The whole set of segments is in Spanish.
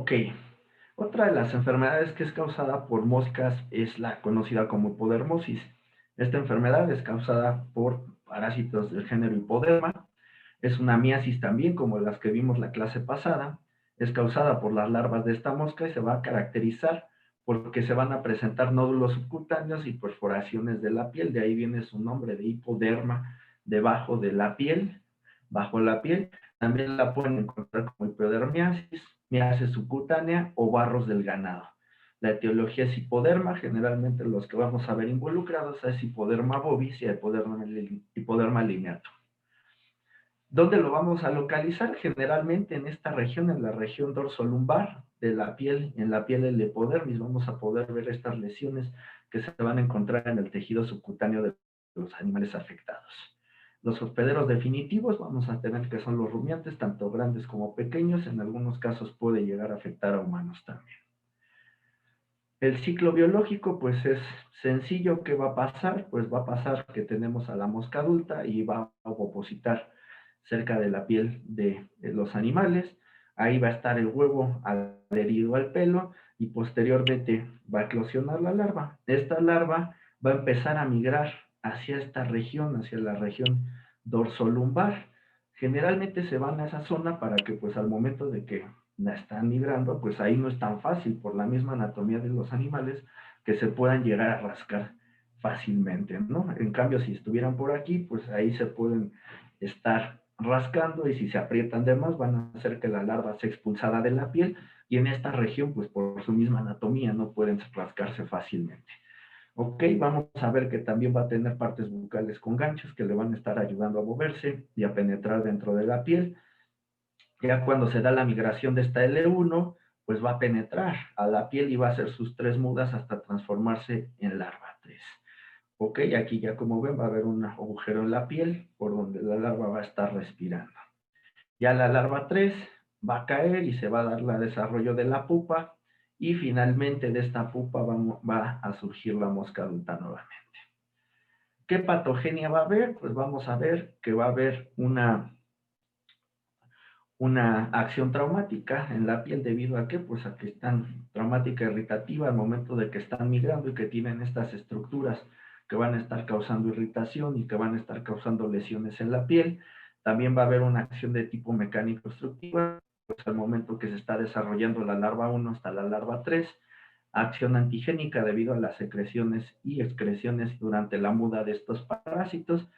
Ok. Otra de las enfermedades que es causada por moscas es la conocida como hipodermosis. Esta enfermedad es causada por parásitos del género Hipoderma. Es una miasis también, como las que vimos la clase pasada. Es causada por las larvas de esta mosca y se va a caracterizar porque se van a presentar nódulos subcutáneos y perforaciones de la piel. De ahí viene su nombre de hipoderma, debajo de la piel, bajo la piel. También la pueden encontrar como hipodermiasis, miasis subcutánea o barros del ganado. La etiología es hipoderma, generalmente los que vamos a ver involucrados es hipoderma bovis y hipoderma lineato. ¿Dónde lo vamos a localizar? Generalmente en esta región, en la región dorsolumbar de la piel, en la piel del epidermis, vamos a poder ver estas lesiones que se van a encontrar en el tejido subcutáneo de los animales afectados. Los hospederos definitivos vamos a tener que son los rumiantes, tanto grandes como pequeños, en algunos casos puede llegar a afectar a humanos también. El ciclo biológico, pues es sencillo. ¿Qué va a pasar? Pues va a pasar que tenemos a la mosca adulta y va a opositar cerca de la piel de los animales. Ahí va a estar el huevo adherido al pelo y posteriormente va a eclosionar la larva. Esta larva va a empezar a migrar hacia esta región, hacia la región dorsolumbar. Generalmente se van a esa zona para que pues al momento de que la están migrando, pues ahí no es tan fácil por la misma anatomía de los animales que se puedan llegar a rascar fácilmente, ¿no? En cambio, si estuvieran por aquí, pues ahí se pueden estar rascando y si se aprietan de más van a hacer que la larva sea expulsada de la piel y en esta región, pues por su misma anatomía no pueden rascarse fácilmente. Ok, vamos a ver que también va a tener partes bucales con ganchos que le van a estar ayudando a moverse y a penetrar dentro de la piel. Ya cuando se da la migración de esta L1, pues va a penetrar a la piel y va a hacer sus tres mudas hasta transformarse en larva 3. Ok, aquí ya como ven va a haber un agujero en la piel por donde la larva va a estar respirando. Ya la larva 3 va a caer y se va a dar el desarrollo de la pupa y finalmente de esta pupa va a surgir la mosca adulta nuevamente. ¿Qué patogenia va a haber? Pues vamos a ver que va a haber una acción traumática en la piel debido a que, pues a que están traumática irritativa al momento de que están migrando y que tienen estas estructuras que van a estar causando irritación y que van a estar causando lesiones en la piel. También va a haber una acción de tipo mecánico obstructiva, pues al momento que se está desarrollando la larva 1 hasta la larva 3, acción antigénica debido a las secreciones y excreciones durante la muda de estos parásitos,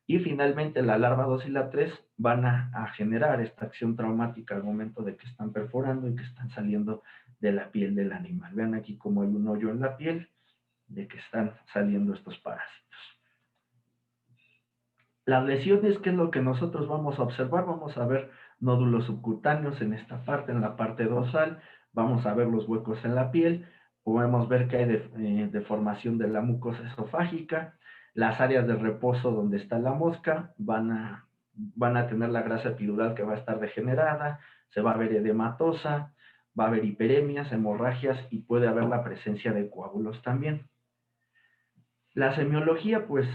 y finalmente la larva 2 y la 3 van a generar esta acción traumática al momento de que están perforando y que están saliendo de la piel del animal. Vean aquí como hay un hoyo en la piel de que están saliendo estos parásitos. Las lesiones, ¿qué es lo que nosotros vamos a observar? Vamos a ver nódulos subcutáneos en esta parte, en la parte dorsal. Vamos a ver los huecos en la piel. Podemos ver que hay deformación de la mucosa esofágica. Las áreas de reposo donde está la mosca van a tener la grasa epidural que va a estar degenerada. Se va a ver edematosa, va a haber hiperemias, hemorragias y puede haber la presencia de coágulos también. La semiología, pues,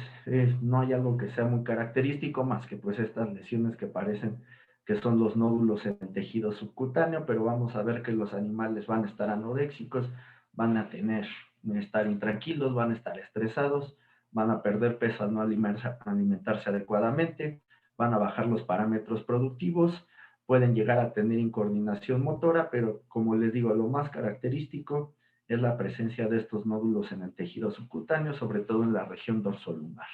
no hay algo que sea muy característico más que pues estas lesiones que parecen que son los nódulos en el tejido subcutáneo, pero vamos a ver que los animales van a estar anoréxicos, van a estar intranquilos, van a estar estresados, van a perder peso al no alimentarse adecuadamente, van a bajar los parámetros productivos, pueden llegar a tener incoordinación motora, pero como les digo, lo más característico es la presencia de estos nódulos en el tejido subcutáneo, sobre todo en la región dorsolumbar.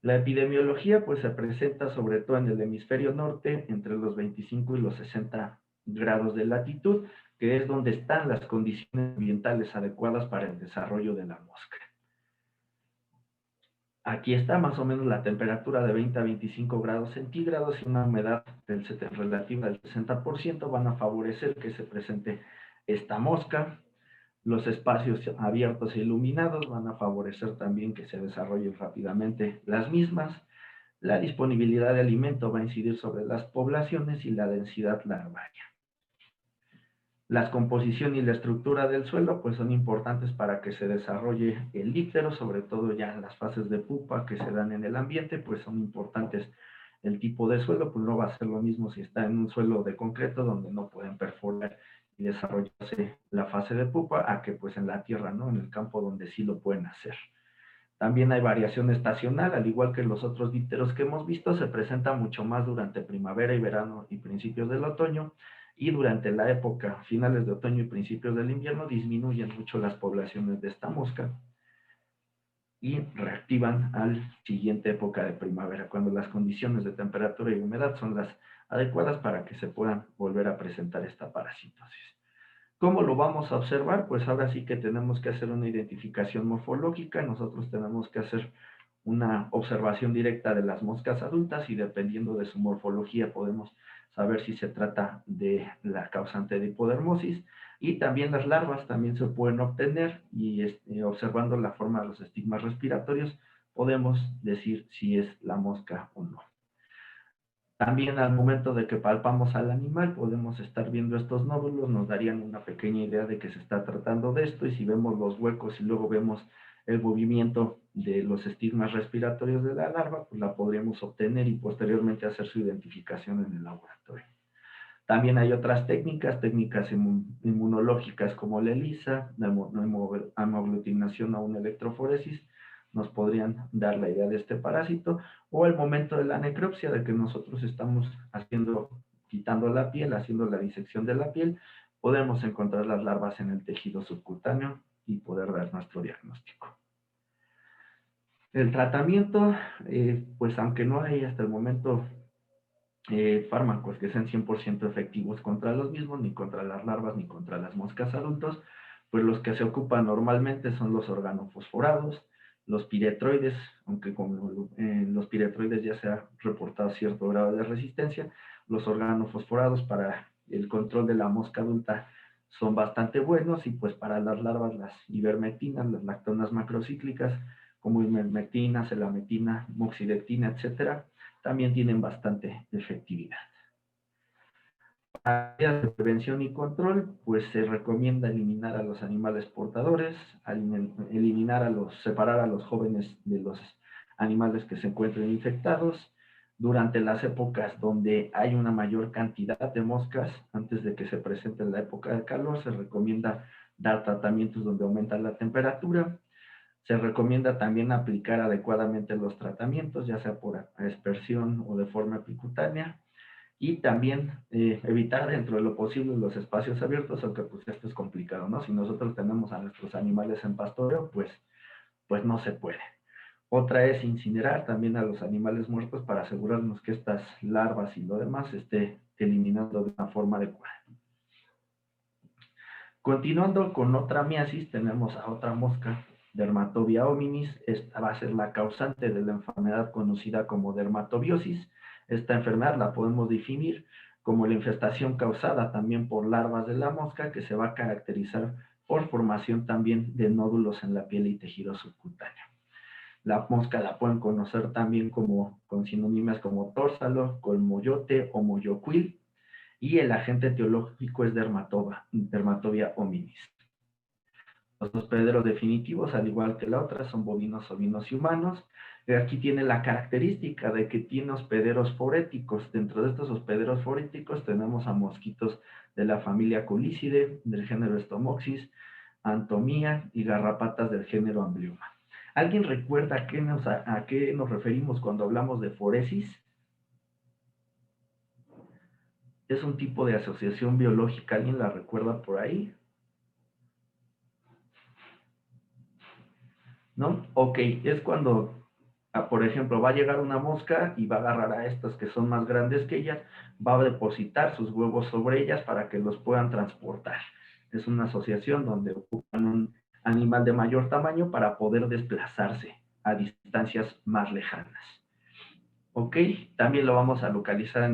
La epidemiología pues se presenta sobre todo en el hemisferio norte, entre los 25 y los 60 grados de latitud, que es donde están las condiciones ambientales adecuadas para el desarrollo de la mosca. Aquí está más o menos la temperatura de 20 a 25 grados centígrados y una humedad relativa del 60% van a favorecer que se presente esta mosca. Los espacios abiertos e iluminados van a favorecer también que se desarrollen rápidamente las mismas. La disponibilidad de alimento va a incidir sobre las poblaciones y la densidad larvaria. La composición y la estructura del suelo pues son importantes para que se desarrolle el díptero, sobre todo ya en las fases de pupa que se dan en el ambiente, pues son importantes el tipo de suelo, pues no va a ser lo mismo si está en un suelo de concreto donde no pueden perforar y desarrollarse la fase de pupa, a que pues en la tierra, ¿no? En el campo donde sí lo pueden hacer. También hay variación estacional, al igual que los otros dípteros que hemos visto, se presenta mucho más durante primavera y verano y principios del otoño, y durante la época finales de otoño y principios del invierno disminuyen mucho las poblaciones de esta mosca y reactivan al siguiente época de primavera, cuando las condiciones de temperatura y humedad son las adecuadas para que se puedan volver a presentar esta parasitosis. ¿Cómo lo vamos a observar? Pues ahora sí que tenemos que hacer una identificación morfológica, nosotros tenemos que hacer una observación directa de las moscas adultas y dependiendo de su morfología podemos saber si se trata de la causante de hipodermosis, y también las larvas también se pueden obtener y observando la forma de los estigmas respiratorios podemos decir si es la mosca o no. También al momento de que palpamos al animal podemos estar viendo estos nódulos, nos darían una pequeña idea de que se está tratando de esto, y si vemos los huecos y luego vemos el movimiento de los estigmas respiratorios de la larva, pues la podríamos obtener y posteriormente hacer su identificación en el laboratorio. También hay otras técnicas inmunológicas como la ELISA, la hemoaglutinación o una electroforesis, nos podrían dar la idea de este parásito, o el momento de la necropsia, de que nosotros estamos quitando la piel, haciendo la disección de la piel, podemos encontrar las larvas en el tejido subcutáneo y poder dar nuestro diagnóstico. El tratamiento, pues aunque no hay hasta el momento fármacos que sean 100% efectivos contra los mismos, ni contra las larvas, ni contra las moscas adultos, pues los que se ocupan normalmente son los organofosforados, los piretroides, aunque con los piretroides ya se ha reportado cierto grado de resistencia, los organofosforados para el control de la mosca adulta son bastante buenos, y pues para las larvas las ivermectinas, las lactonas macrocíclicas, como ivermectina, selametina, moxidectina, etcétera, también tienen bastante efectividad. Para medidas de prevención y control, pues se recomienda eliminar a los animales portadores, separar a los jóvenes de los animales que se encuentren infectados. Durante las épocas donde hay una mayor cantidad de moscas, antes de que se presente la época de calor, se recomienda dar tratamientos donde aumenta la temperatura. Se recomienda también aplicar adecuadamente los tratamientos, ya sea por aspersión o de forma epicutánea, y también evitar dentro de lo posible los espacios abiertos, aunque pues esto es complicado, ¿no? Si nosotros tenemos a nuestros animales en pastoreo, pues no se puede. Otra es incinerar también a los animales muertos para asegurarnos que estas larvas y lo demás se esté eliminando de una forma adecuada. Continuando con otra miasis, tenemos a otra mosca, Dermatobia hominis. Esta va a ser la causante de la enfermedad conocida como dermatobiosis. Esta enfermedad la podemos definir como la infestación causada también por larvas de la mosca, que se va a caracterizar por formación también de nódulos en la piel y tejido subcutáneo. La mosca la pueden conocer también con sinónimas como tórsalo, colmoyote o moyocuil, y el agente etiológico es Dermatobia hominis. Los hospederos definitivos, al igual que la otra, son bovinos, ovinos y humanos. Aquí tiene la característica de que tiene hospederos foréticos. Dentro de estos hospederos foréticos tenemos a mosquitos de la familia Culicidae, del género Stomoxys, Antomia y garrapatas del género Amblyomma. ¿Alguien recuerda a qué nos referimos cuando hablamos de foresis? Es un tipo de asociación biológica, ¿alguien la recuerda por ahí? ¿No? Ok, es cuando, por ejemplo, va a llegar una mosca y va a agarrar a estas que son más grandes que ellas, va a depositar sus huevos sobre ellas para que los puedan transportar. Es una asociación donde ocupan un animal de mayor tamaño para poder desplazarse a distancias más lejanas. Ok, también lo vamos a localizar en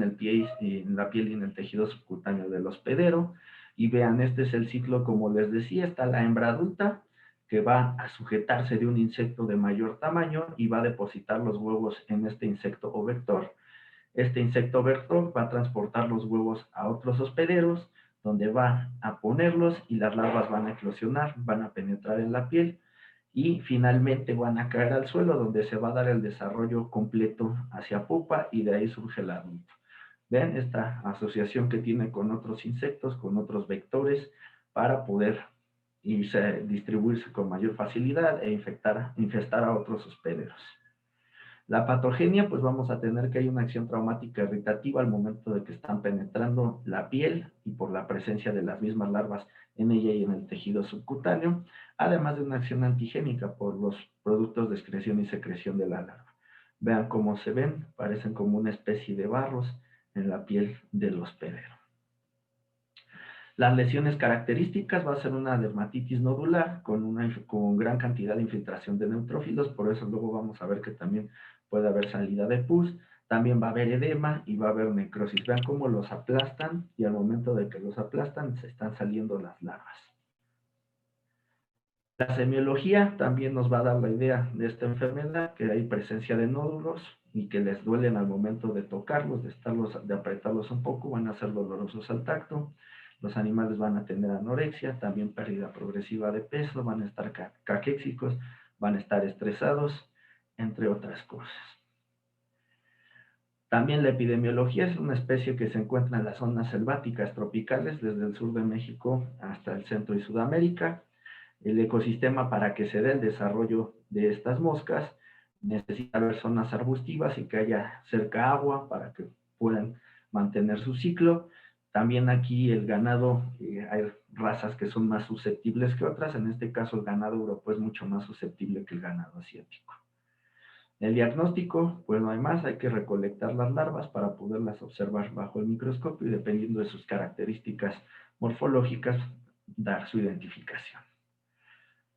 la piel y en el tejido subcutáneo del hospedero. Y vean, este es el ciclo, como les decía, está la hembra adulta, que va a sujetarse de un insecto de mayor tamaño y va a depositar los huevos en este insecto o vector. Este insecto vector va a transportar los huevos a otros hospederos, donde va a ponerlos y las larvas van a eclosionar, van a penetrar en la piel y finalmente van a caer al suelo donde se va a dar el desarrollo completo hacia pupa y de ahí surge el adulto. Vean esta asociación que tiene con otros insectos, con otros vectores, para poder distribuirse con mayor facilidad e infestar a otros hospederos. La patogenia, pues vamos a tener que hay una acción traumática irritativa al momento de que están penetrando la piel y por la presencia de las mismas larvas en ella y en el tejido subcutáneo, además de una acción antigénica por los productos de excreción y secreción de la larva. Vean cómo se ven, parecen como una especie de barros en la piel del hospedero. Las lesiones características va a ser una dermatitis nodular con gran cantidad de infiltración de neutrófilos, por eso luego vamos a ver que también puede haber salida de pus, también va a haber edema y va a haber necrosis. Vean cómo los aplastan y al momento de que los aplastan se están saliendo las larvas. La semiología también nos va a dar la idea de esta enfermedad, que hay presencia de nódulos y que les duelen al momento de tocarlos, de apretarlos un poco, van a ser dolorosos al tacto. Los animales van a tener anorexia, también pérdida progresiva de peso, van a estar caquéxicos, van a estar estresados, entre otras cosas. También la epidemiología es una especie que se encuentra en las zonas selváticas tropicales, desde el sur de México hasta el centro y Sudamérica. El ecosistema, para que se dé el desarrollo de estas moscas, necesita haber zonas arbustivas y que haya cerca agua para que puedan mantener su ciclo. También aquí el ganado, hay razas que son más susceptibles que otras, en este caso el ganado europeo es mucho más susceptible que el ganado asiático. El diagnóstico, pues no hay más, hay que recolectar las larvas para poderlas observar bajo el microscopio y dependiendo de sus características morfológicas, dar su identificación.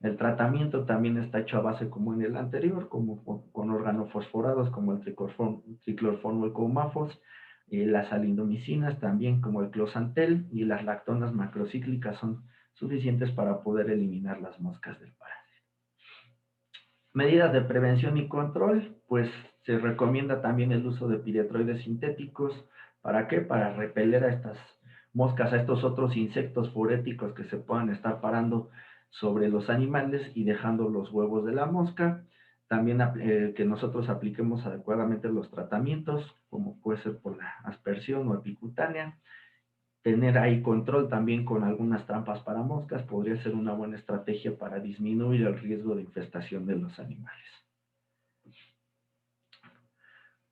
El tratamiento también está hecho a base como en el anterior, como con organofosforados como el triclorformo, el comafos, las alindomicinas también como el closantel y las lactonas macrocíclicas son suficientes para poder eliminar las moscas del parásito. Medidas de prevención y control, pues se recomienda también el uso de piretroides sintéticos. ¿Para qué? Para repeler a estas moscas, a estos otros insectos foréticos que se puedan estar parando sobre los animales y dejando los huevos de la mosca. También que nosotros apliquemos adecuadamente los tratamientos, como puede ser por la aspersión o epicutánea. Tener ahí control también con algunas trampas para moscas podría ser una buena estrategia para disminuir el riesgo de infestación de los animales.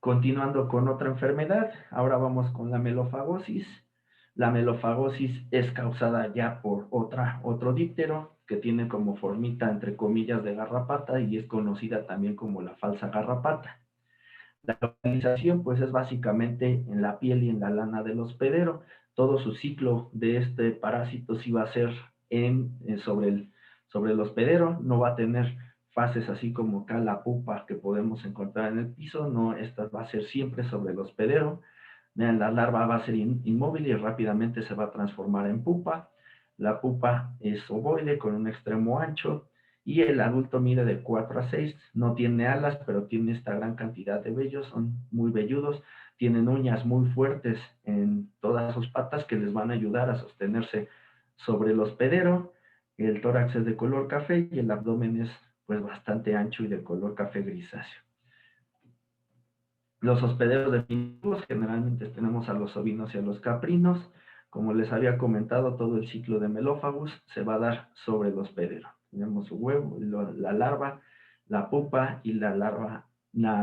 Continuando con otra enfermedad, ahora vamos con la melofagosis. La melofagosis es causada ya por otro díptero que tiene como formita entre comillas de garrapata y es conocida también como la falsa garrapata. La localización pues es básicamente en la piel y en la lana del hospedero. Todo su ciclo de este parásito sí va a ser sobre el hospedero, no va a tener fases así como acá la pupa que podemos encontrar en el piso, no, esta va a ser siempre sobre el hospedero. Vean, la larva va a ser inmóvil y rápidamente se va a transformar en pupa. La pupa es ovoide con un extremo ancho y el adulto mide de 4 a 6, no tiene alas, pero tiene esta gran cantidad de vellos, son muy velludos, tienen uñas muy fuertes en todas sus patas que les van a ayudar a sostenerse sobre el hospedero. El tórax es de color café y el abdomen es pues bastante ancho y de color café grisáceo. Los hospederos definitivos, generalmente tenemos a los ovinos y a los caprinos. Como les había comentado, todo el ciclo de Melophagus se va a dar sobre el hospedero. Tenemos su huevo, la larva, la pupa y la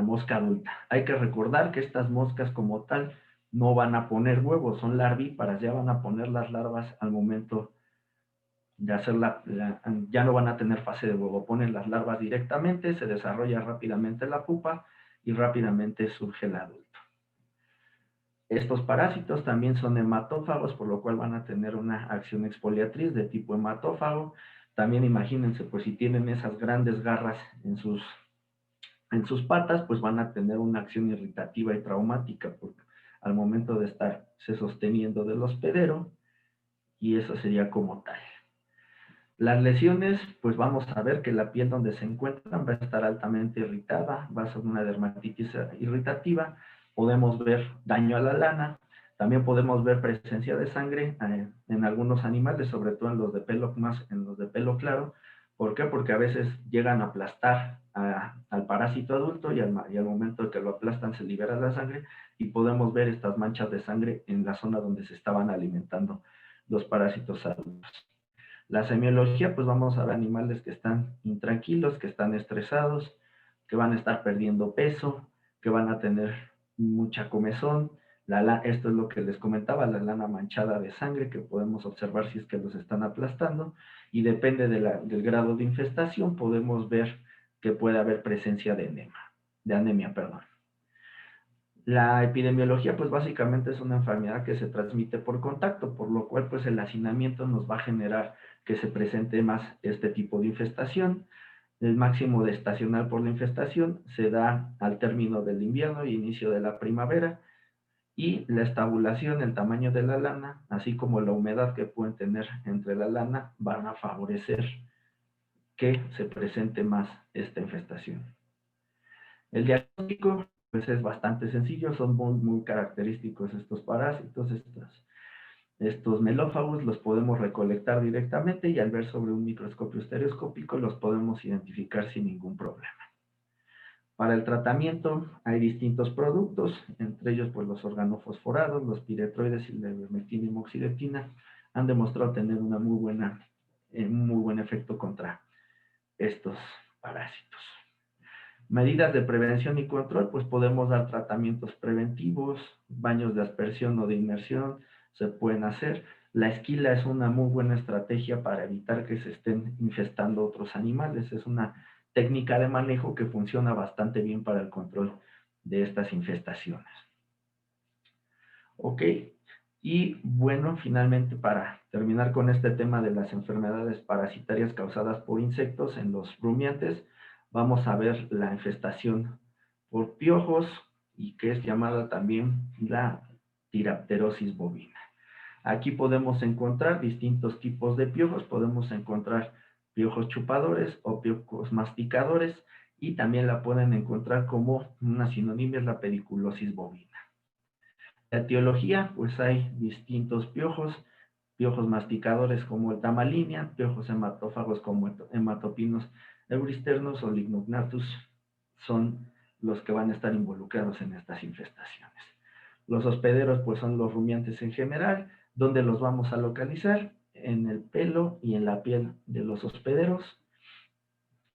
mosca adulta. Hay que recordar que estas moscas como tal no van a poner huevos, son larvíparas, ya van a poner las larvas al momento de hacer ya no van a tener fase de huevo, ponen las larvas directamente, se desarrolla rápidamente la pupa y rápidamente surge el adulto. Estos parásitos también son hematófagos, por lo cual van a tener una acción exfoliatriz de tipo hematófago. También imagínense, pues si tienen esas grandes garras en sus patas, pues van a tener una acción irritativa y traumática porque al momento de estarse sosteniendo del hospedero, y eso sería como tal. Las lesiones, pues vamos a ver que la piel donde se encuentran va a estar altamente irritada, va a ser una dermatitis irritativa, podemos ver daño a la lana, también podemos ver presencia de sangre en algunos animales, sobre todo en los de pelo claro, ¿Por qué? Porque a veces llegan a aplastar al parásito adulto y al momento de que lo aplastan se libera la sangre y podemos ver estas manchas de sangre en la zona donde se estaban alimentando los parásitos adultos. La semiología, pues vamos a ver animales que están intranquilos, que están estresados, que van a estar perdiendo peso, que van a tener mucha comezón. Esto es lo que les comentaba, la lana manchada de sangre que podemos observar si es que los están aplastando y depende del grado de infestación podemos ver que puede haber presencia de anemia, perdón. La epidemiología, pues básicamente es una enfermedad que se transmite por contacto, por lo cual pues el hacinamiento nos va a generar que se presente más este tipo de infestación. El máximo de estacional por la infestación se da al término del invierno y inicio de la primavera, y la estabulación, el tamaño de la lana, así como la humedad que pueden tener entre la lana, van a favorecer que se presente más esta infestación. El diagnóstico pues es bastante sencillo, son muy característicos estos parásitos, estos melófagos los podemos recolectar directamente y al ver sobre un microscopio estereoscópico los podemos identificar sin ningún problema. Para el tratamiento hay distintos productos, entre ellos pues los organofosforados, los piretroides y la ivermectina y moxidetina han demostrado tener un muy buen efecto contra estos parásitos. Medidas de prevención y control, pues podemos dar tratamientos preventivos, baños de aspersión o de inmersión se pueden hacer. La esquila es una muy buena estrategia para evitar que se estén infestando otros animales. Es una técnica de manejo que funciona bastante bien para el control de estas infestaciones. Ok, y bueno, finalmente para terminar con este tema de las enfermedades parasitarias causadas por insectos en los rumiantes, vamos a ver la infestación por piojos y que es llamada también la tirapterosis bovina. Aquí podemos encontrar distintos tipos de piojos, podemos encontrar piojos chupadores o piojos masticadores y también la pueden encontrar como una sinónima es la pediculosis bovina. La etiología, pues hay distintos piojos masticadores como el Tamalínea, piojos hematófagos como hematopinos euristernos o Lignognathus son los que van a estar involucrados en estas infestaciones. Los hospederos, pues son los rumiantes en general, donde los vamos a localizar en el pelo y en la piel de los hospederos.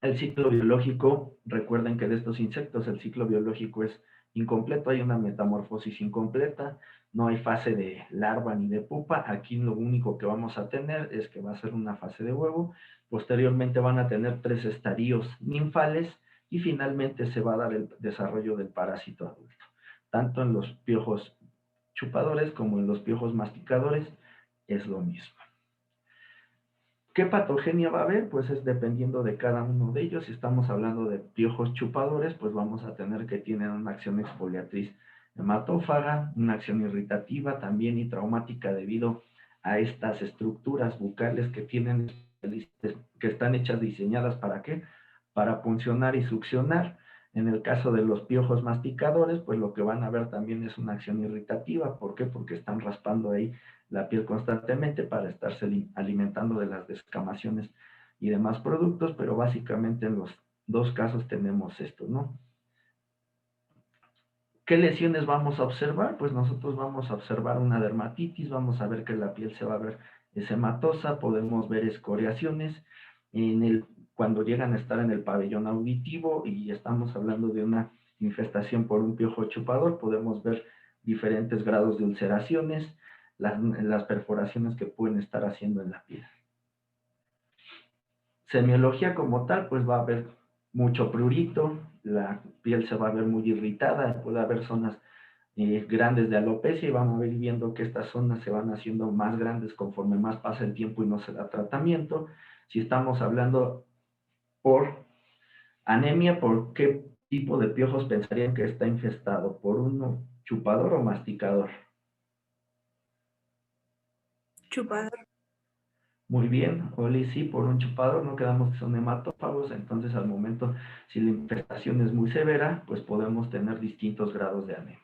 El ciclo biológico, recuerden que de estos insectos el ciclo biológico es incompleto, hay una metamorfosis incompleta, no hay fase de larva ni de pupa, aquí lo único que vamos a tener es que va a ser una fase de huevo, posteriormente van a tener 3 estadios ninfales y finalmente se va a dar el desarrollo del parásito adulto, tanto en los piojos chupadores como en los piojos masticadores es lo mismo. ¿Qué patogenia va a haber? Pues es dependiendo de cada uno de ellos. Si estamos hablando de piojos chupadores, pues vamos a tener que tienen una acción exfoliatriz hematófaga, una acción irritativa también y traumática debido a estas estructuras bucales que tienen, que están hechas, diseñadas ¿para qué? Para puncionar y succionar. En el caso de los piojos masticadores, pues lo que van a ver también es una acción irritativa. ¿Por qué? Porque están raspando ahí la piel constantemente para estarse alimentando de las descamaciones y demás productos, pero básicamente en los dos casos tenemos esto, ¿no? ¿Qué lesiones vamos a observar? Pues nosotros vamos a observar una dermatitis, vamos a ver que la piel se va a ver hematosa, podemos ver escoriaciones, cuando llegan a estar en el pabellón auditivo y estamos hablando de una infestación por un piojo chupador, podemos ver diferentes grados de ulceraciones, las perforaciones que pueden estar haciendo en la piel. Semiología como tal, pues va a haber mucho prurito, la piel se va a ver muy irritada, puede haber zonas grandes de alopecia y vamos a ir viendo que estas zonas se van haciendo más grandes conforme más pasa el tiempo y no se da tratamiento. Si estamos hablando por anemia, ¿por qué tipo de piojos pensarían que está infestado? ¿Por uno chupador o masticador? Chupador. Muy bien, Oli, sí, por un chupador, no quedamos que son hematófagos, entonces al momento, si la infestación es muy severa, pues podemos tener distintos grados de anemia.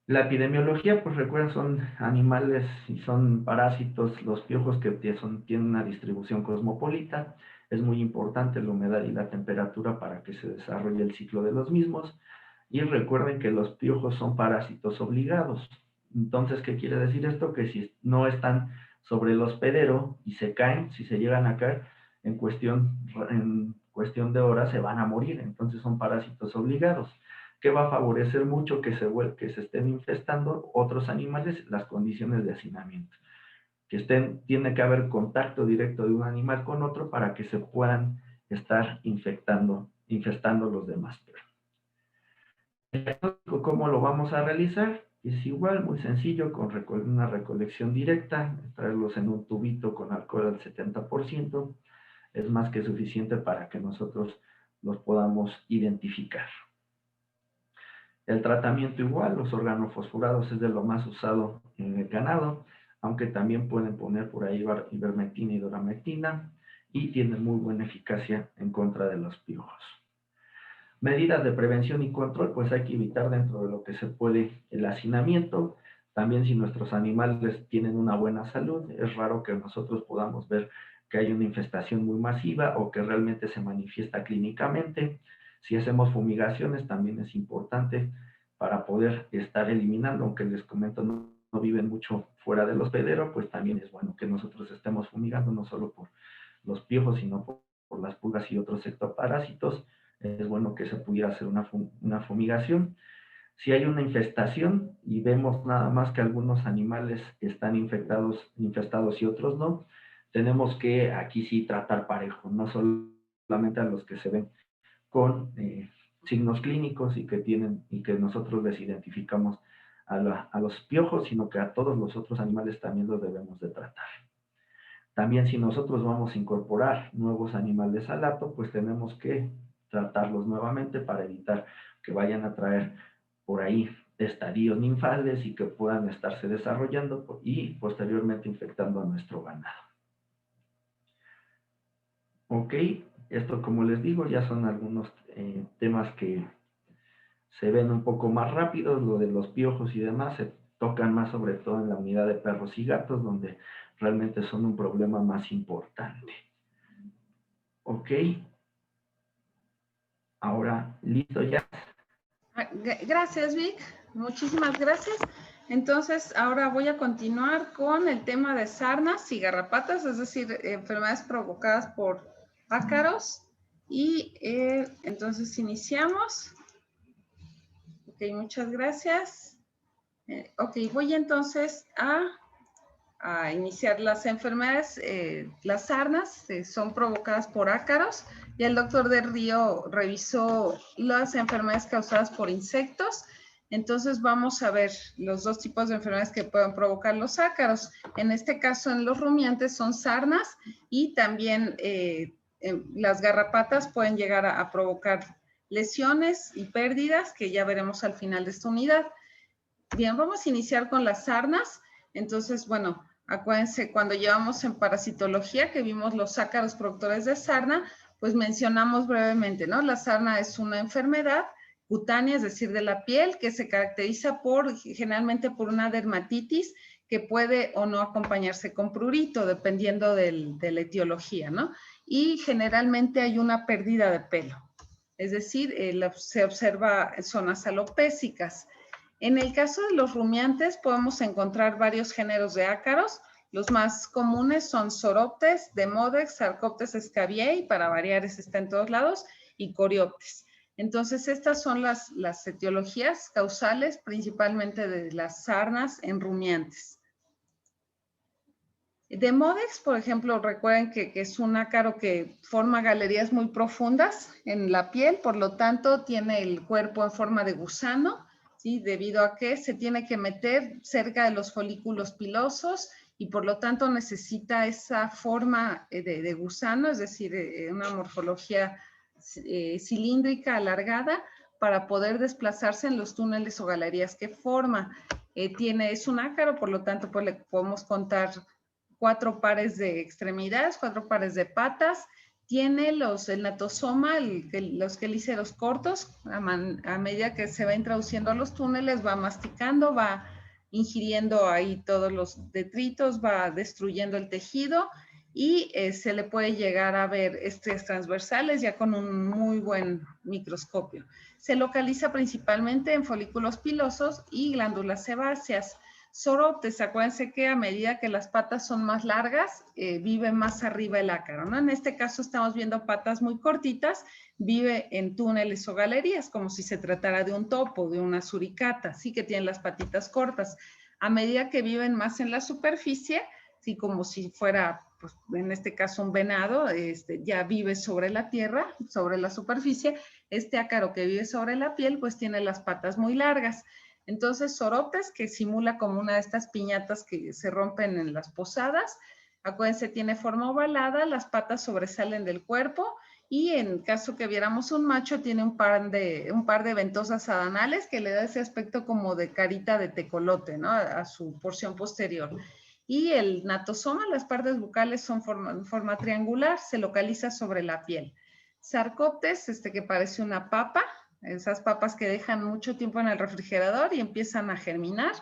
La epidemiología, pues recuerden, son animales y son parásitos, los piojos que tienen una distribución cosmopolita. Es muy importante la humedad y la temperatura para que se desarrolle el ciclo de los mismos. Y recuerden que los piojos son parásitos obligados. Entonces, ¿qué quiere decir esto? Que si no están sobre el hospedero y se caen, si se llegan a caer, en cuestión de horas se van a morir. Entonces son parásitos obligados, que va a favorecer mucho que se estén infestando otros animales, las condiciones de hacinamiento. Tiene que haber contacto directo de un animal con otro para que se puedan estar infestando los demás. El diagnóstico, ¿cómo lo vamos a realizar? Es igual, muy sencillo, con una recolección directa, traerlos en un tubito con alcohol al 70%, es más que suficiente para que nosotros los podamos identificar. El tratamiento igual, los organofosforados es de lo más usado en el ganado, aunque también pueden poner por ahí ivermectina y doramectina, y tienen muy buena eficacia en contra de los piojos. Medidas de prevención y control, pues hay que evitar dentro de lo que se puede el hacinamiento. También si nuestros animales tienen una buena salud, es raro que nosotros podamos ver que hay una infestación muy masiva o que realmente se manifiesta clínicamente. Si hacemos fumigaciones también es importante para poder estar eliminando, aunque les comento no viven mucho fuera del hospedero, pues también es bueno que nosotros estemos fumigando no solo por los piojos, sino por las pulgas y otros ectoparásitos. Es bueno que se pudiera hacer una fumigación. Si hay una infestación y vemos nada más que algunos animales están infestados y otros no, tenemos que aquí sí tratar parejo, no solamente a los que se ven con signos clínicos y que nosotros les identificamos a los piojos, sino que a todos los otros animales también los debemos de tratar. También si nosotros vamos a incorporar nuevos animales al hato, pues tenemos que tratarlos nuevamente para evitar que vayan a traer por ahí estadios ninfales y que puedan estarse desarrollando y posteriormente infectando a nuestro ganado. Ok, esto como les digo ya son algunos temas que se ven un poco más rápidos, lo de los piojos y demás se tocan más sobre todo en la unidad de perros y gatos, donde realmente son un problema más importante. Ok, ahora listo ya. Gracias, Vic. Muchísimas gracias. Entonces, ahora voy a continuar con el tema de sarnas y garrapatas, es decir, enfermedades provocadas por ácaros. Y entonces iniciamos. Ok, muchas gracias. Ok, voy entonces a iniciar las enfermedades. Las sarnas son provocadas por ácaros. Ya el doctor del Río revisó las enfermedades causadas por insectos. Entonces vamos a ver los dos tipos de enfermedades que pueden provocar los ácaros. En este caso, en los rumiantes son sarnas y también las garrapatas pueden llegar a provocar lesiones y pérdidas que ya veremos al final de esta unidad. Bien, vamos a iniciar con las sarnas. Entonces, bueno, acuérdense, cuando llevamos en parasitología, que vimos los ácaros productores de sarna, pues mencionamos brevemente, ¿no? La sarna es una enfermedad cutánea, es decir, de la piel, que se caracteriza generalmente por una dermatitis que puede o no acompañarse con prurito, dependiendo de la etiología, ¿no? Y generalmente hay una pérdida de pelo, es decir, se observa zonas alopécicas. En el caso de los rumiantes podemos encontrar varios géneros de ácaros. Los más comunes son Soroptes, Demodex, Sarcoptes scabiei, para variar está en todos lados, y Corioptes. Entonces, estas son las etiologías causales principalmente de las sarnas en rumiantes. Demodex, por ejemplo, recuerden que es un ácaro que forma galerías muy profundas en la piel, por lo tanto tiene el cuerpo en forma de gusano, ¿sí? Debido a que se tiene que meter cerca de los folículos pilosos y por lo tanto necesita esa forma de gusano, es decir, una morfología cilíndrica alargada para poder desplazarse en los túneles o galerías que forma. Es un ácaro, por lo tanto pues le podemos contar 4 pares de extremidades, 4 pares de patas, tiene el natosoma, los quelíceros cortos. A medida que se va introduciendo a los túneles, va masticando, va ingiriendo ahí todos los detritos, va destruyendo el tejido y se le puede llegar a ver estrias transversales ya con un muy buen microscopio. Se localiza principalmente en folículos pilosos y glándulas sebáceas. Soroptes, acuérdense que a medida que las patas son más largas, vive más arriba el ácaro, ¿no? En este caso estamos viendo patas muy cortitas, vive en túneles o galerías, como si se tratara de un topo, de una suricata, sí que tienen las patitas cortas. A medida que viven más en la superficie, sí, como si fuera, pues, en este caso un venado, ya vive sobre la tierra, sobre la superficie. Este ácaro que vive sobre la piel, pues tiene las patas muy largas. Entonces, Soroptes, que simula como una de estas piñatas que se rompen en las posadas, acuérdense, tiene forma ovalada, las patas sobresalen del cuerpo y en caso que viéramos un macho, tiene un par de ventosas adanales que le da ese aspecto como de carita de tecolote, ¿no? A su porción posterior. Y el natosoma, las partes bucales son forma triangular, se localiza sobre la piel. Sarcoptes, que parece una papa, esas papas que dejan mucho tiempo en el refrigerador y empiezan a germinar,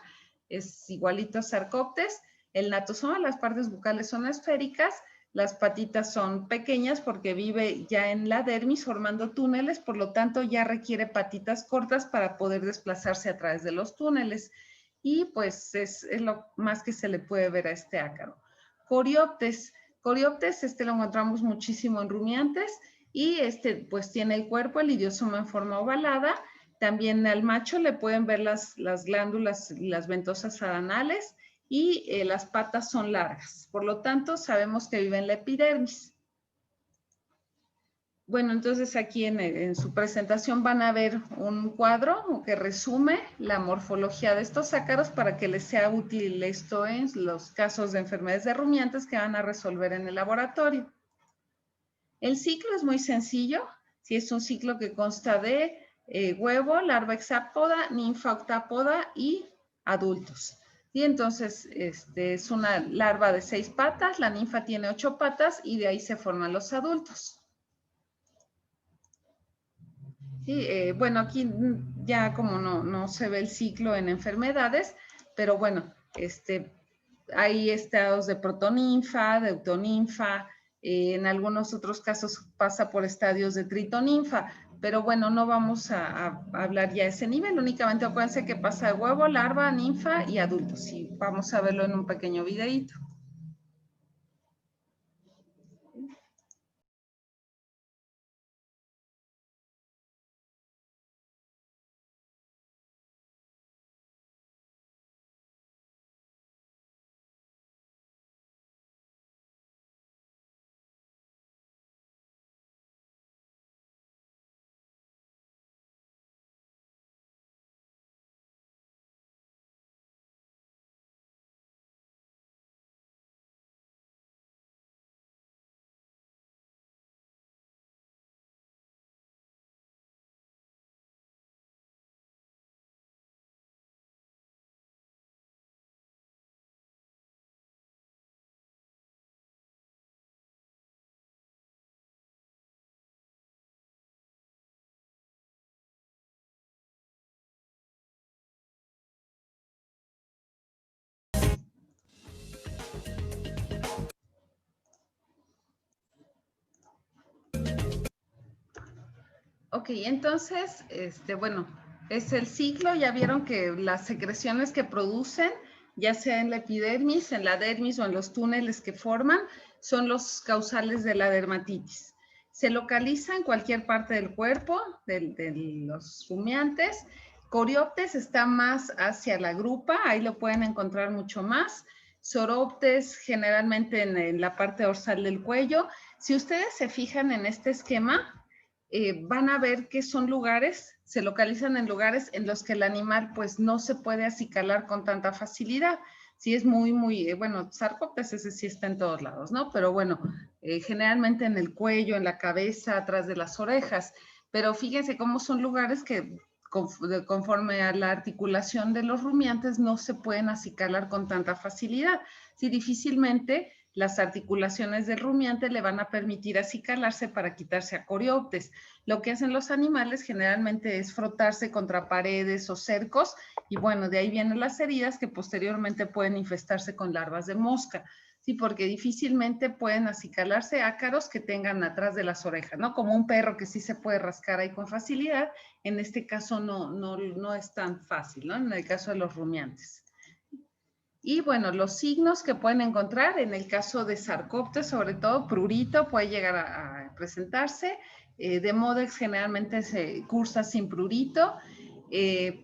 es igualito a Sarcoptes. El natosoma, las partes bucales son esféricas, las patitas son pequeñas porque vive ya en la dermis formando túneles, por lo tanto ya requiere patitas cortas para poder desplazarse a través de los túneles. Y pues es lo más que se le puede ver a este ácaro. Corioptes, lo encontramos muchísimo en rumiantes, y pues tiene el cuerpo, el idiosoma en forma ovalada. También al macho le pueden ver las glándulas y las ventosas adanales y las patas son largas. Por lo tanto, sabemos que vive en la epidermis. Bueno, entonces aquí en su presentación van a ver un cuadro que resume la morfología de estos ácaros para que les sea útil esto en los casos de enfermedades de rumiantes que van a resolver en el laboratorio. El ciclo es muy sencillo, si es un ciclo que consta de huevo, larva hexápoda, ninfa octápoda y adultos. Y entonces es una larva de 6 patas, la ninfa tiene 8 patas y de ahí se forman los adultos. Sí, bueno, aquí ya como no se ve el ciclo en enfermedades, pero bueno, hay estados de protoninfa, de eutoninfa, en algunos otros casos pasa por estadios de tritoninfa, pero bueno, no vamos a hablar ya a ese nivel, únicamente acuérdense que pasa de huevo, larva, ninfa y adultos, y vamos a verlo en un pequeño videíto. Ok, entonces, bueno, es el ciclo. Ya vieron que las secreciones que producen, ya sea en la epidermis, en la dermis o en los túneles que forman, son los causales de la dermatitis. Se localiza en cualquier parte del cuerpo de los rumiantes. Corioptes está más hacia la grupa, ahí lo pueden encontrar mucho más. Soroptes generalmente en la parte dorsal del cuello. Si ustedes se fijan en este esquema, van a ver que son lugares, se localizan en lugares en los que el animal pues no se puede acicalar con tanta facilidad. Sí es muy, bueno, Sarcoptes ese sí está en todos lados, ¿no? Pero bueno, generalmente en el cuello, en la cabeza, atrás de las orejas. Pero fíjense cómo son lugares que conforme a la articulación de los rumiantes no se pueden acicalar con tanta facilidad. Sí, difícilmente las articulaciones del rumiante le van a permitir acicalarse para quitarse a corioptes. Lo que hacen los animales generalmente es frotarse contra paredes o cercos y bueno, de ahí vienen las heridas que posteriormente pueden infestarse con larvas de mosca. Sí, porque difícilmente pueden acicalarse ácaros que tengan atrás de las orejas, ¿no? Como un perro que sí se puede rascar ahí con facilidad, en este caso no es tan fácil, ¿no? En el caso de los rumiantes. Y bueno, los signos que pueden encontrar, en el caso de Sarcoptes, sobre todo prurito puede llegar a presentarse. Demodex generalmente se cursa sin prurito.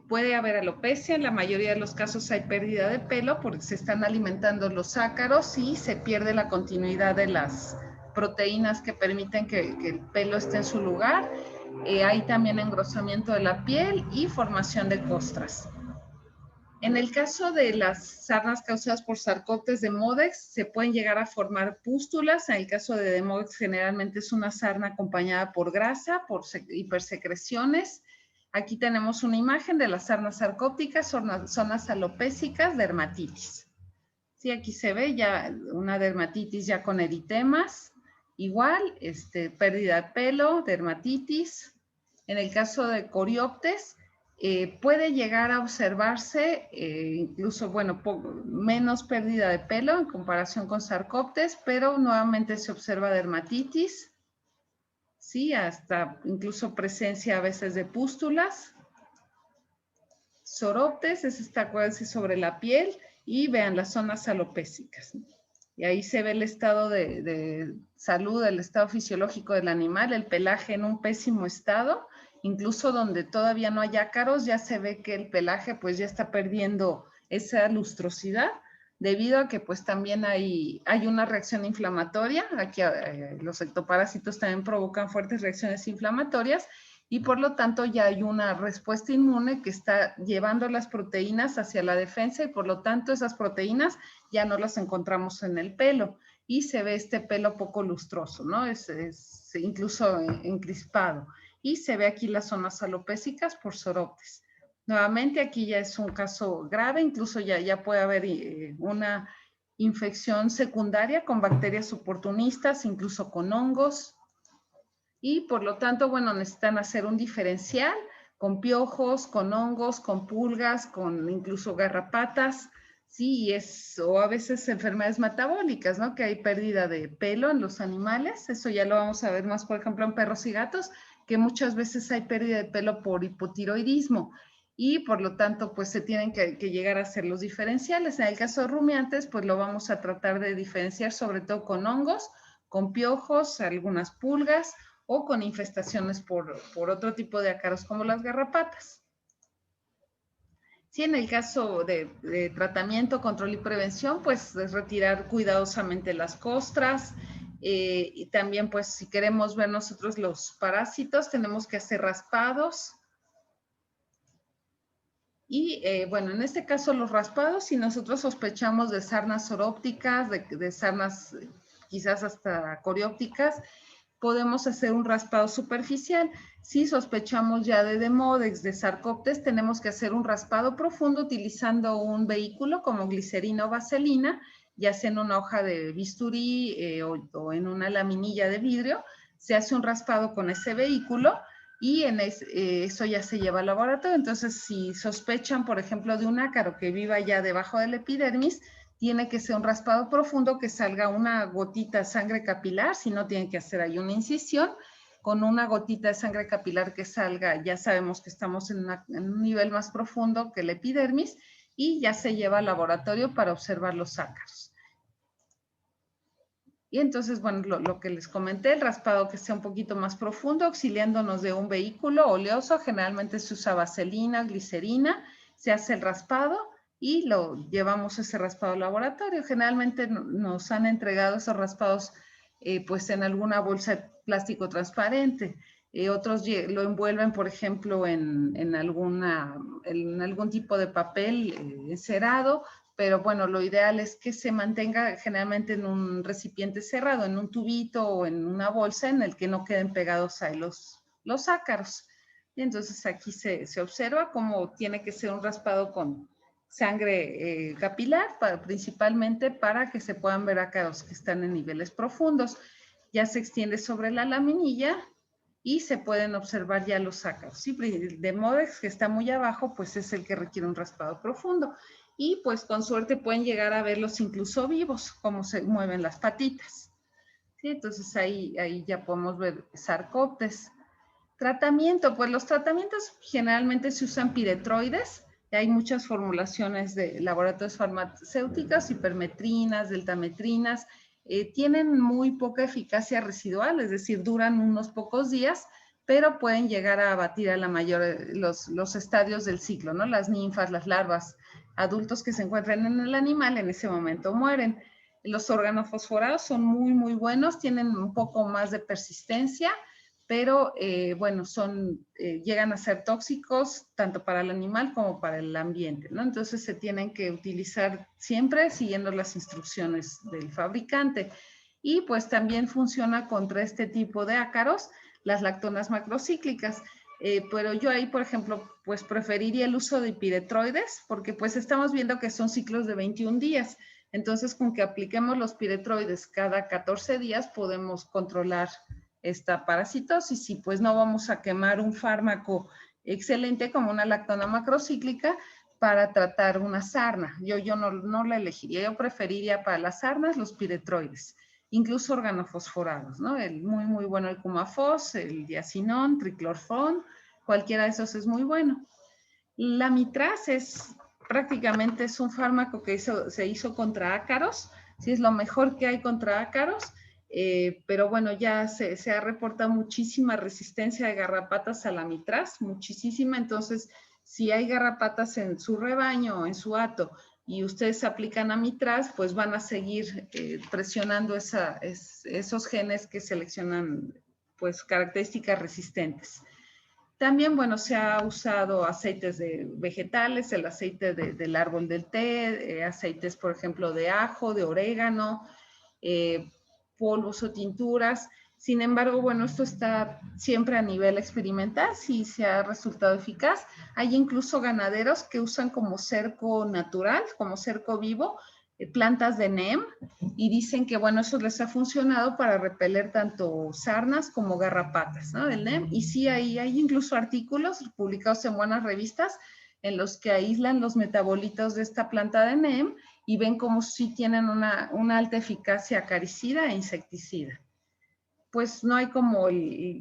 Puede haber alopecia, en la mayoría de los casos hay pérdida de pelo porque se están alimentando los ácaros y se pierde la continuidad de las proteínas que permiten que el pelo esté en su lugar. Hay también engrosamiento de la piel y formación de costras. En el caso de las sarnas causadas por Sarcoptes demodex, se pueden llegar a formar pústulas. En el caso de demodex, generalmente es una sarna acompañada por grasa, por hipersecreciones. Aquí tenemos una imagen de las sarnas sarcópticas, zonas alopécicas, dermatitis. Sí, aquí se ve ya una dermatitis ya con eritemas. Igual, pérdida de pelo, dermatitis. En el caso de corioptes, puede llegar a observarse incluso, bueno, menos pérdida de pelo en comparación con Sarcoptes, pero nuevamente se observa dermatitis, sí, hasta incluso presencia a veces de pústulas. Soroptes es esta, acuérdense, sobre la piel y vean las zonas alopécicas. Y ahí se ve el estado de salud, el estado fisiológico del animal, el pelaje en un pésimo estado. Incluso donde todavía no hay ácaros, ya se ve que el pelaje pues ya está perdiendo esa lustrosidad, debido a que pues también hay una reacción inflamatoria. Aquí los ectoparásitos también provocan fuertes reacciones inflamatorias y por lo tanto ya hay una respuesta inmune que está llevando las proteínas hacia la defensa y por lo tanto esas proteínas ya no las encontramos en el pelo y se ve este pelo poco lustroso, ¿no? Es incluso encrispado. Y se ve aquí las zonas alopécicas por Soroptes. Nuevamente aquí ya es un caso grave, incluso ya puede haber una infección secundaria con bacterias oportunistas, incluso con hongos. Y por lo tanto, bueno, necesitan hacer un diferencial con piojos, con hongos, con pulgas, con incluso garrapatas, sí, o a veces enfermedades metabólicas, ¿no? Que hay pérdida de pelo en los animales, eso ya lo vamos a ver más, por ejemplo, en perros y gatos, que muchas veces hay pérdida de pelo por hipotiroidismo y por lo tanto, pues se tienen que llegar a hacer los diferenciales. En el caso de rumiantes, pues lo vamos a tratar de diferenciar sobre todo con hongos, con piojos, algunas pulgas, o con infestaciones por otro tipo de ácaros como las garrapatas. Sí, en el caso de tratamiento, control y prevención, pues es retirar cuidadosamente las costras y también pues si queremos ver nosotros los parásitos, tenemos que hacer raspados. Y bueno, en este caso los raspados, si nosotros sospechamos de sarnas sorópticas, de sarnas quizás hasta coriópticas, podemos hacer un raspado superficial. Si sospechamos ya de demodex, de Sarcoptes, tenemos que hacer un raspado profundo utilizando un vehículo como glicerina o vaselina, ya sea en una hoja de bisturí o en una laminilla de vidrio. Se hace un raspado con ese vehículo y eso ya se lleva al laboratorio. Entonces, si sospechan, por ejemplo, de un ácaro que viva ya debajo del epidermis, tiene que ser un raspado profundo que salga una gotita de sangre capilar, si no tienen que hacer ahí una incisión, con una gotita de sangre capilar que salga, ya sabemos que estamos en un nivel más profundo que el epidermis y ya se lleva al laboratorio para observar los ácaros. Y entonces, bueno, lo que les comenté, el raspado que sea un poquito más profundo, auxiliándonos de un vehículo oleoso, generalmente se usa vaselina, glicerina, se hace el raspado y lo llevamos ese raspado al laboratorio. Generalmente nos han entregado esos raspados pues en alguna bolsa de plástico transparente. Otros lo envuelven, por ejemplo, en algún tipo de papel encerado, pero bueno, lo ideal es que se mantenga generalmente en un recipiente cerrado, en un tubito o en una bolsa en el que no queden pegados ahí los ácaros. Y entonces aquí se observa cómo tiene que ser un raspado con sangre capilar, principalmente para que se puedan ver ácaros que están en niveles profundos. Ya se extiende sobre la laminilla y se pueden observar ya los ácaros. Sí, de Modex, que está muy abajo, pues es el que requiere un raspado profundo. Y pues con suerte pueden llegar a verlos incluso vivos, cómo se mueven las patitas. ¿Sí? Entonces ahí ya podemos ver Sarcoptes. Tratamiento, pues los tratamientos generalmente se usan piretroides. Hay muchas formulaciones de laboratorios farmacéuticos, hipermetrinas, deltametrinas. Tienen muy poca eficacia residual, es decir, duran unos pocos días, pero pueden llegar a abatir a la mayor, los estadios del ciclo, ¿no? Las ninfas, las larvas, adultos que se encuentran en el animal en ese momento mueren. Los organofosforados son muy, muy buenos, tienen un poco más de persistencia, pero bueno, llegan a ser tóxicos tanto para el animal como para el ambiente, ¿no? Entonces se tienen que utilizar siempre siguiendo las instrucciones del fabricante. Y pues también funciona contra este tipo de ácaros, las lactonas macrocíclicas. Pero yo ahí, por ejemplo, pues preferiría el uso de piretroides, porque pues estamos viendo que son ciclos de 21 días. Entonces, con que apliquemos los piretroides cada 14 días, podemos controlar esta parasitosis y pues no vamos a quemar un fármaco excelente como una lactona macrocíclica para tratar una sarna. Yo no la elegiría, yo preferiría para las sarnas los piretroides, incluso organofosforados, ¿no? Muy, muy bueno el Cumafos, el diacinón, triclorfón, cualquiera de esos es muy bueno. La mitraz prácticamente es un fármaco que se hizo contra ácaros, sí es lo mejor que hay contra ácaros, pero bueno, ya se ha reportado muchísima resistencia de garrapatas a la mitraz, muchísima. Entonces, si hay garrapatas en su rebaño o en su hato y ustedes aplican amitraz, pues van a seguir presionando esos genes que seleccionan pues características resistentes. También, bueno, se ha usado aceites de vegetales, el aceite del árbol del té, aceites, por ejemplo, de ajo, de orégano, polvos o tinturas. Sin embargo, bueno, esto está siempre a nivel experimental, si se ha resultado eficaz. Hay incluso ganaderos que usan como cerco natural, como cerco vivo, plantas de NEM, y dicen que, bueno, eso les ha funcionado para repeler tanto sarnas como garrapatas, ¿no? Del NEM. Y sí, hay incluso artículos publicados en buenas revistas en los que aíslan los metabolitos de esta planta de NEM y ven como sí tienen una alta eficacia acaricida e insecticida. Pues no hay como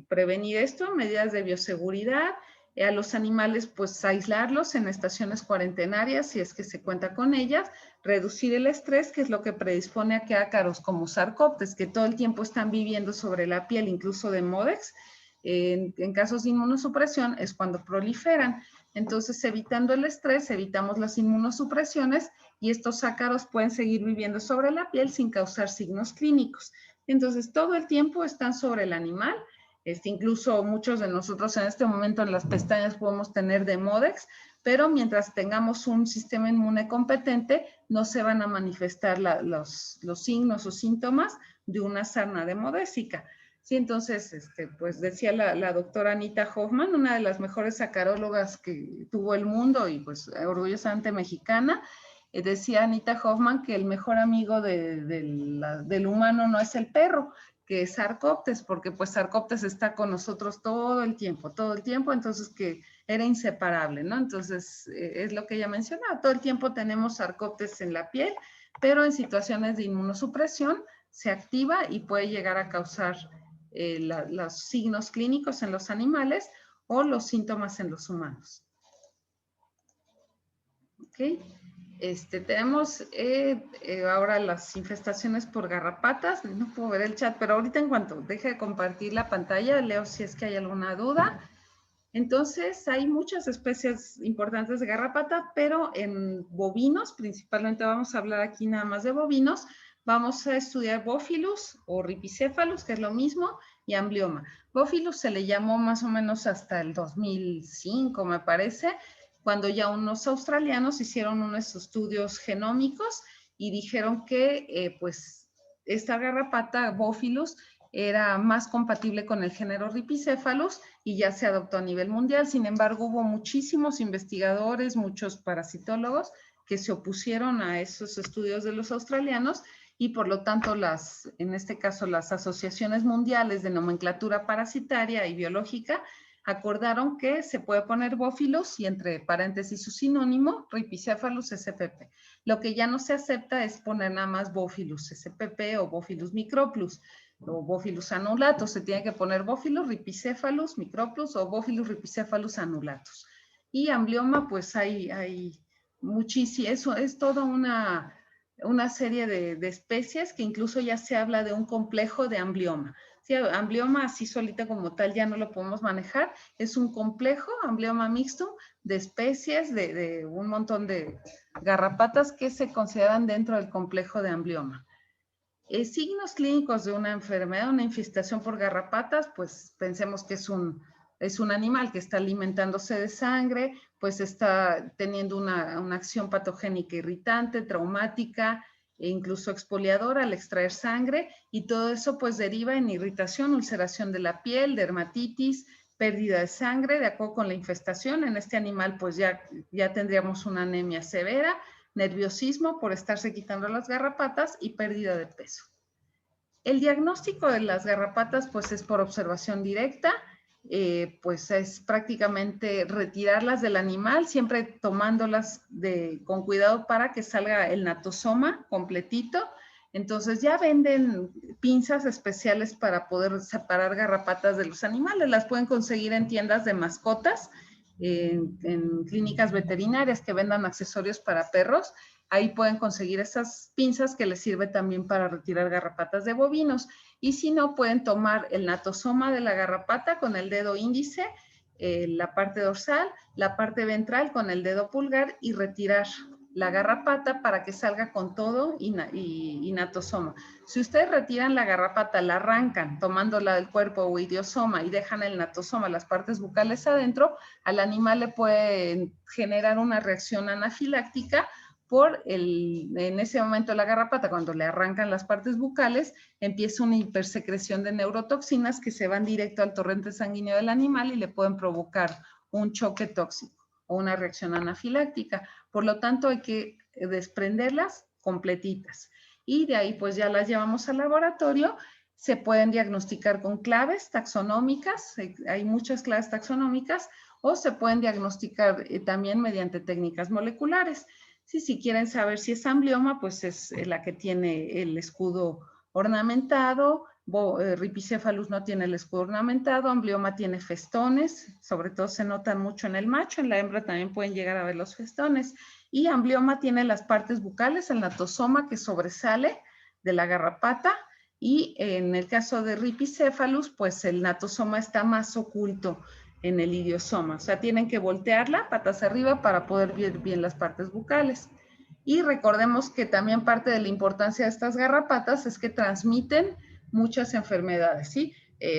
prevenir esto, medidas de bioseguridad, a los animales pues aislarlos en estaciones cuarentenarias si es que se cuenta con ellas, reducir el estrés, que es lo que predispone a que ácaros como Sarcoptes, que todo el tiempo están viviendo sobre la piel, incluso de Modex, en casos de inmunosupresión es cuando proliferan. Entonces, evitando el estrés, evitamos las inmunosupresiones y estos ácaros pueden seguir viviendo sobre la piel sin causar signos clínicos. Entonces, todo el tiempo están sobre el animal. Incluso muchos de nosotros en este momento en las pestañas podemos tener Demodex, pero mientras tengamos un sistema inmune competente, no se van a manifestar los signos o síntomas de una sarna demodésica. Sí, entonces, pues decía la doctora Anita Hoffman, una de las mejores acarólogas que tuvo el mundo y pues orgullosamente mexicana, decía Anita Hoffman que el mejor amigo del humano no es el perro, que es Sarcoptes, porque pues Sarcoptes está con nosotros todo el tiempo, entonces que era inseparable, ¿no? Entonces, es lo que ella mencionaba, todo el tiempo tenemos Sarcoptes en la piel, pero en situaciones de inmunosupresión se activa y puede llegar a causar los signos clínicos en los animales o los síntomas en los humanos. ¿Ok? Tenemos ahora las infestaciones por garrapatas. No puedo ver el chat, pero ahorita en cuanto deje de compartir la pantalla, leo si es que hay alguna duda. Entonces, hay muchas especies importantes de garrapata, pero en bovinos, principalmente vamos a hablar aquí nada más de bovinos, vamos a estudiar Bófilus o Ripicephalus, que es lo mismo, y Amblioma. Bófilus se le llamó más o menos hasta el 2005, me parece, cuando ya unos australianos hicieron unos estudios genómicos y dijeron que pues esta garrapata Bófilus era más compatible con el género Ripicephalus y ya se adoptó a nivel mundial. Sin embargo, hubo muchísimos investigadores, muchos parasitólogos que se opusieron a esos estudios de los australianos y por lo tanto en este caso las asociaciones mundiales de nomenclatura parasitaria y biológica acordaron que se puede poner Bófilos y entre paréntesis su sinónimo, Ripicephalus spp. Lo que ya no se acepta es poner nada más Bófilus spp o Bófilus microplus o Bófilus annulatus. Se tiene que poner Bófilus Ripicephalus microplus o Bófilus Ripicephalus annulatus. Y amblioma, pues hay muchísimo, eso es toda una serie de especies que incluso ya se habla de un complejo de amblioma. Sí, amblioma así solita como tal ya no lo podemos manejar, es un complejo, amblioma mixto, de especies, de un montón de garrapatas que se consideran dentro del complejo de amblioma. Signos clínicos de una enfermedad, una infestación por garrapatas, pues pensemos que es un animal que está alimentándose de sangre, pues está teniendo una acción patogénica irritante, traumática, e incluso exfoliadora al extraer sangre, y todo eso pues deriva en irritación, ulceración de la piel, dermatitis, pérdida de sangre, de acuerdo con la infestación. En este animal pues ya tendríamos una anemia severa, nerviosismo por estarse quitando las garrapatas y pérdida de peso. El diagnóstico de las garrapatas pues es por observación directa, pues es prácticamente retirarlas del animal, siempre tomándolas con cuidado para que salga el natosoma completito. Entonces ya venden pinzas especiales para poder separar garrapatas de los animales, las pueden conseguir en tiendas de mascotas, en clínicas veterinarias que vendan accesorios para perros. Ahí pueden conseguir esas pinzas que les sirve también para retirar garrapatas de bovinos. Y si no, pueden tomar el natosoma de la garrapata con el dedo índice, la parte dorsal, la parte ventral con el dedo pulgar y retirar la garrapata para que salga con todo y natosoma. Si ustedes retiran la garrapata, la arrancan tomándola del cuerpo o idiosoma y dejan el natosoma, las partes bucales adentro, al animal le puede generar una reacción anafiláctica en ese momento la garrapata, cuando le arrancan las partes bucales, empieza una hipersecreción de neurotoxinas que se van directo al torrente sanguíneo del animal y le pueden provocar un choque tóxico o una reacción anafiláctica. Por lo tanto, hay que desprenderlas completitas. Y de ahí pues ya las llevamos al laboratorio. Se pueden diagnosticar con claves taxonómicas, hay muchas claves taxonómicas, o se pueden diagnosticar también mediante técnicas moleculares. Si quieren saber si es amblioma, pues es la que tiene el escudo ornamentado. Ripicephalus no tiene el escudo ornamentado, amblioma tiene festones, sobre todo se notan mucho en el macho, en la hembra también pueden llegar a ver los festones. Y amblioma tiene las partes bucales, el natosoma que sobresale de la garrapata, y en el caso de Ripicephalus, pues el natosoma está más oculto en el idiosoma, o sea, tienen que voltearla patas arriba para poder ver bien las partes bucales. Y recordemos que también parte de la importancia de estas garrapatas es que transmiten muchas enfermedades, ¿sí?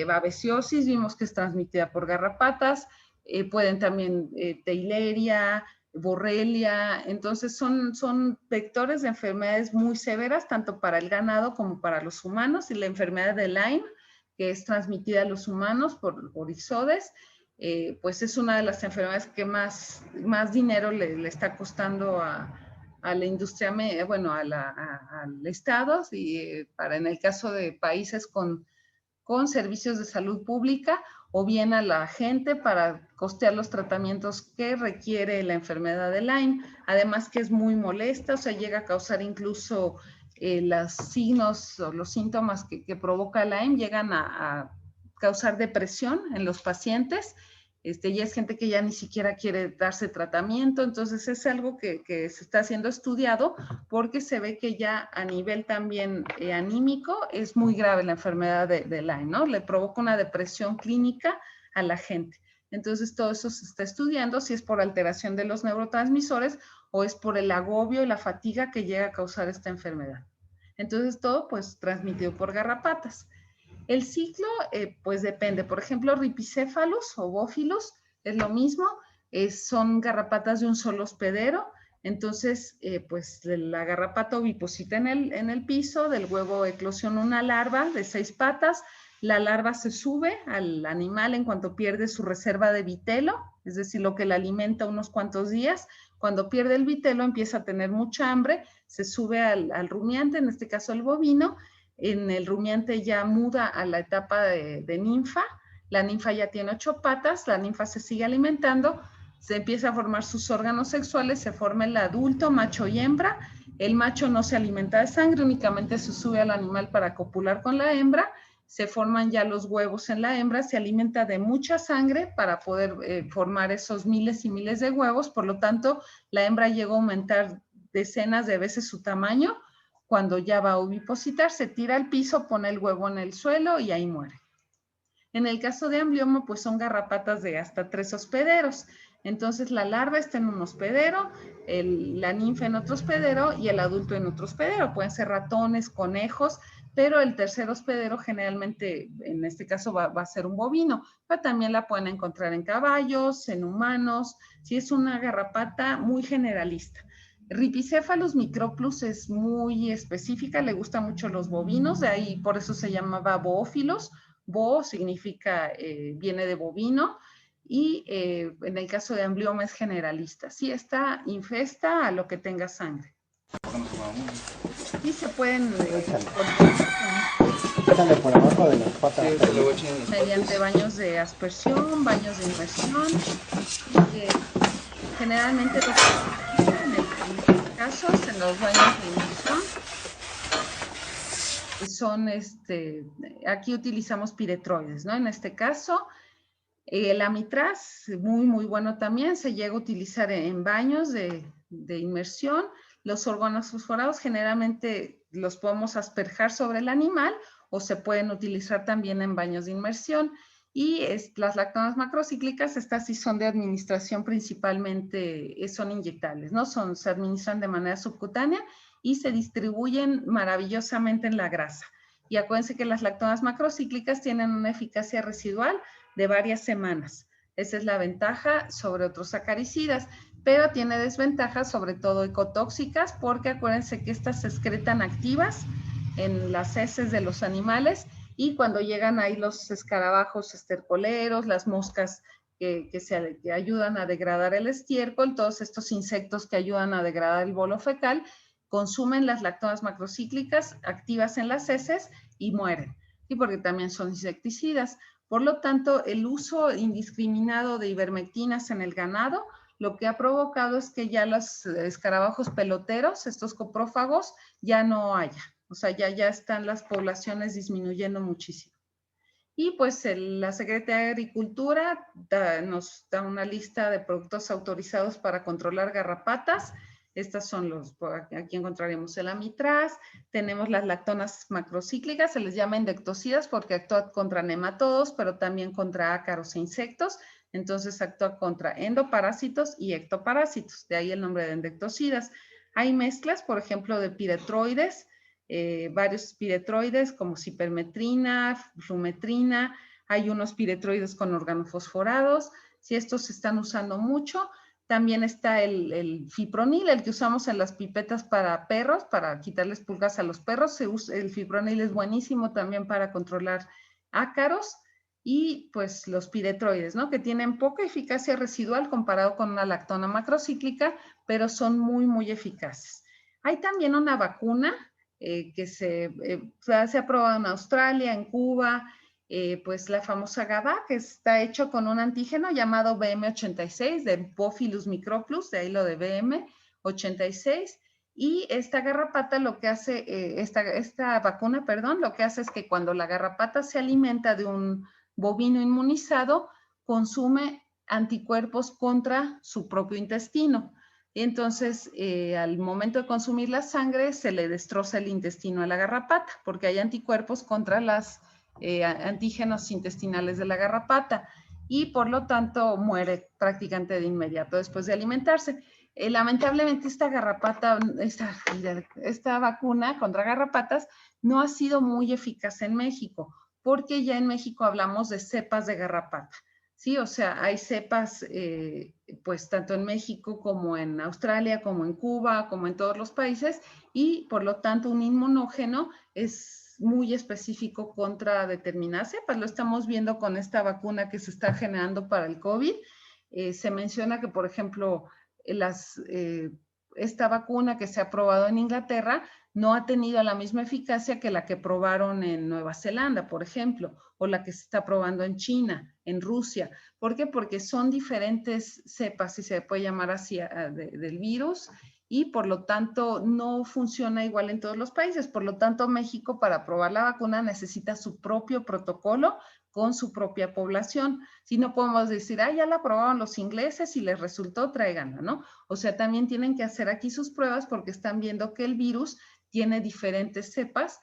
Babesiosis, vimos que es transmitida por garrapatas, pueden también Theileria, Borrelia, entonces son vectores de enfermedades muy severas, tanto para el ganado como para los humanos, y la enfermedad de Lyme, que es transmitida a los humanos por ixodes, pues es una de las enfermedades que más dinero le está costando a la industria, bueno, al Estado, y en el caso de países con servicios de salud pública, o bien a la gente para costear los tratamientos que requiere la enfermedad de Lyme, además que es muy molesta, o sea, llega a causar incluso los signos o los síntomas que provoca Lyme, llegan a causar depresión en los pacientes. Ya es gente que ya ni siquiera quiere darse tratamiento, entonces es algo que se está siendo estudiado porque se ve que ya a nivel también anímico es muy grave la enfermedad de Lyme, ¿no? Le provoca una depresión clínica a la gente. Entonces todo eso se está estudiando, si es por alteración de los neurotransmisores o es por el agobio y la fatiga que llega a causar esta enfermedad. Entonces todo pues transmitido por garrapatas. El ciclo, pues depende. Por ejemplo, Ripicephalus o Bófilos es lo mismo, son garrapatas de un solo hospedero. Entonces, pues la garrapata oviposita en el piso, del huevo eclosiona una larva de 6 patas. La larva se sube al animal en cuanto pierde su reserva de vitelo, es decir, lo que la alimenta unos cuantos días. Cuando pierde el vitelo empieza a tener mucha hambre, se sube al rumiante, en este caso el bovino. En el rumiante ya muda a la etapa de ninfa. La ninfa ya tiene 8 patas, la ninfa se sigue alimentando, se empieza a formar sus órganos sexuales, se forma el adulto, macho y hembra. El macho no se alimenta de sangre, únicamente se sube al animal para copular con la hembra. Se forman ya los huevos en la hembra, se alimenta de mucha sangre para poder formar esos miles y miles de huevos. Por lo tanto, la hembra llega a aumentar decenas de veces su tamaño. Cuando ya va a ovipositar, se tira al piso, pone el huevo en el suelo y ahí muere. En el caso de Amblioma, pues son garrapatas de hasta 3 hospederos. Entonces la larva está en un hospedero, la ninfa en otro hospedero y el adulto en otro hospedero. Pueden ser ratones, conejos, pero el tercer hospedero generalmente, en este caso va a ser un bovino, pero también la pueden encontrar en caballos, en humanos. Sí, es una garrapata muy generalista. Ripicephalus microplus es muy específica, le gustan mucho los bovinos, de ahí por eso se llamaba boófilos. Bo significa, viene de bovino, y en el caso de Amblioma es generalista. Sí, está infesta a lo que tenga sangre. Y se pueden Échale por abajo de las patas. mediante baños de aspersión, baños de inmersión. Generalmente lo que en estos casos, en los baños de inmersión, son, aquí utilizamos piretroides, ¿no? En este caso, el amitraz, muy bueno también, se llega a utilizar en baños de inmersión. Los organofosforados generalmente los podemos asperjar sobre el animal o se pueden utilizar también en baños de inmersión. Y las lactonas macrocíclicas, estas sí son de administración principalmente, son inyectables, ¿no? Se administran de manera subcutánea y se distribuyen maravillosamente en la grasa. Y acuérdense que las lactonas macrocíclicas tienen una eficacia residual de varias semanas. Esa es la ventaja sobre otros sacaricidas, pero tiene desventajas, sobre todo ecotóxicas, porque acuérdense que estas se excretan activas en las heces de los animales y cuando llegan ahí los escarabajos estercoleros, las moscas que ayudan a degradar el estiércol, todos estos insectos que ayudan a degradar el bolo fecal, consumen las lactonas macrocíclicas activas en las heces y mueren, y porque también son insecticidas. Por lo tanto, el uso indiscriminado de ivermectinas en el ganado lo que ha provocado es que ya los escarabajos peloteros, estos coprófagos, ya no haya. O sea, ya están las poblaciones disminuyendo muchísimo. Y pues la Secretaría de Agricultura nos da una lista de productos autorizados para controlar garrapatas. Estas son aquí encontraremos el amitraz, tenemos las lactonas macrocíclicas, se les llama endectocidas porque actúan contra nematodos, pero también contra ácaros e insectos. Entonces actúa contra endoparásitos y ectoparásitos, de ahí el nombre de endectocidas. Hay mezclas, por ejemplo, de piretroides, varios piretroides como cipermetrina, flumetrina, hay unos piretroides con organofosforados, si estos se están usando mucho. También está el fipronil, el que usamos en las pipetas para perros, para quitarles pulgas a los perros. El fipronil es buenísimo también para controlar ácaros. Y pues los piretroides, ¿no? Que tienen poca eficacia residual comparado con una lactona macrocíclica, pero son muy eficaces. Hay también una vacuna que se ha probado en Australia, en Cuba, pues la famosa GABA, que está hecho con un antígeno llamado BM86 de Boophilus microplus, de ahí lo de BM86. Y esta garrapata lo que hace, esta vacuna, perdón, lo que hace es que cuando la garrapata se alimenta de un bovino inmunizado, consume anticuerpos contra su propio intestino. Entonces, al momento de consumir la sangre, se le destroza el intestino a la garrapata, porque hay anticuerpos contra los antígenos intestinales de la garrapata, y por lo tanto muere prácticamente de inmediato después de alimentarse. Lamentablemente esta vacuna contra garrapatas no ha sido muy eficaz en México, porque ya en México hablamos de cepas de garrapata. Sí, o sea, hay cepas, pues tanto en México como en Australia, como en Cuba, como en todos los países, y por lo tanto un inmunógeno es muy específico contra determinadas cepas. Lo estamos viendo con esta vacuna que se está generando para el COVID. Se menciona que, por ejemplo, esta vacuna que se ha probado en Inglaterra no ha tenido la misma eficacia que la que probaron en Nueva Zelanda, por ejemplo, o la que se está probando en China, en Rusia. ¿Por qué? Porque son diferentes cepas, si se puede llamar así, del virus, y por lo tanto no funciona igual en todos los países. Por lo tanto, México para probar la vacuna necesita su propio protocolo con su propia población. Si no podemos decir, ya la probaron los ingleses y les resultó, tráiganla, ¿no? O sea, también tienen que hacer aquí sus pruebas porque están viendo que el virus tiene diferentes cepas